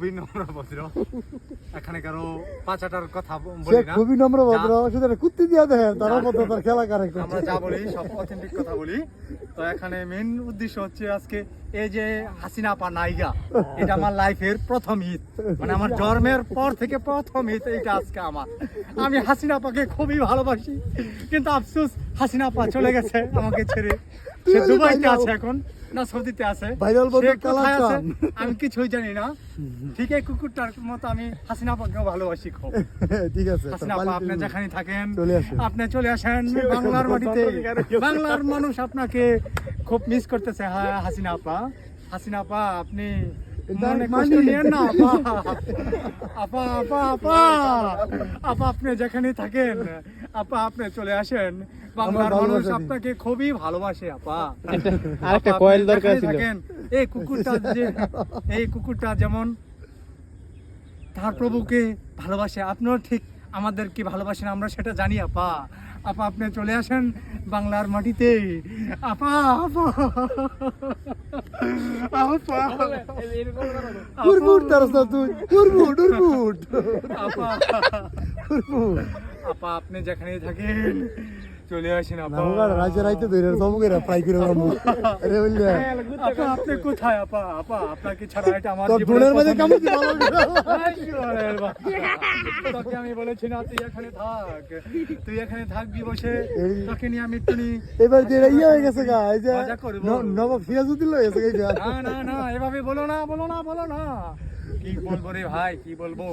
খুবই নম্র ভদ্র, এখানে কারো পাঁচাটার কথা বলি না, খুবই নম্র ভদ্র, শুধু কুত্তি দিয়া দেখেন তার মতো তার খেলা করে। আমরা যা বলি সব অথেন্টিক কথা বলি। তো এখানে মেন উদ্দেশ্য হচ্ছে আজকে এই যে হাসিনা আপা নায়িকা, এটা আমার লাইফের প্রথম ঈদ, মানে আমার জন্মের পর থেকে প্রথম ঈদ এটা আজকে আমার। আমি হাসিনা আপাকে খুবই ভালোবাসি, কিন্তু আফসোস হাসিনা আপা চলে গেছে আমাকে ছেড়ে। সে দুবাইতে আছে এখন, না সৌদিতে আছে, সে কোথায় আছে আমি কিছুই জানি না। ঠিক এই কুকুরটার মতো আমি হাসিনা আপাকেও ভালোবাসি খুব। ঠিক আছে, হাসিনা আপা আপনি যেখানে থাকেন চলে আসেন। আপনি চলে আসেন বাংলার মাটিতে। বাংলার মানুষ আপনাকে খুব মিস করতেছে। হ্যাঁ হাসিনা আপা, হাসিনা আপা আপনি মনে কষ্ট নিয়েন না আপা। আপা আপা আপা আপা আপনি যেখানে থাকেন আপা আপনি চলে আসেন। বাংলার মানুষ আপনাকে খুবই ভালোবাসে আপা। আরেকটা কয়েল দরকার ছিল। এই কুকুরটা যে, এই কুকুরটা যেমন তার প্রভুকে ভালোবাসে, আপনিও ঠিক আমাদেরকে ভালোবাসেন, আমরা সেটা জানি আপা। আপা আপনি চলে আসেন বাংলার মাটিতে আপা। আপা আপা উড়বুট তারস না তুই, উড়বুট উড়বুট আপা আপা আপনি যেখানে থাকেন চলে আসেন আপা। নামগার রাজা রাইতে ধরে সবগেরা ফ্রাই করে রামু। আরে বললে আপা আপনি কোথায় আপা? আপা আপনাকে ছাড়া এটা আমার তোর জীবনের দুনের মধ্যে প্রথম- কেমন কি ভালো তোকে আমি বলেছি না তুই এখানে থাক, তুই এখানে থাকবি বসে, তোকে নিয়ে আমি একটু এবার যে ইয়ে হয়ে গেছে গা, এই যে মজা করবো। নবাব সিরাজউদ্দিন লয়ে গেছে এইটা। না না না এভাবে বলো না, বলো না, বলো না। কি বলবো রে ভাই, কি বলবো?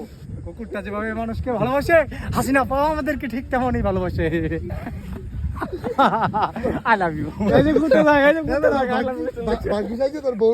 কুকুরটা যেভাবে মানুষকে ভালোবাসে, হাসিনা পাওয়া আমাদেরকে ঠিক তেমনই ভালোবাসে। I love you. এই যে কুত্তা লাগে, এই যে কুত্তা লাগে, বাকি যাইছে তোর বউ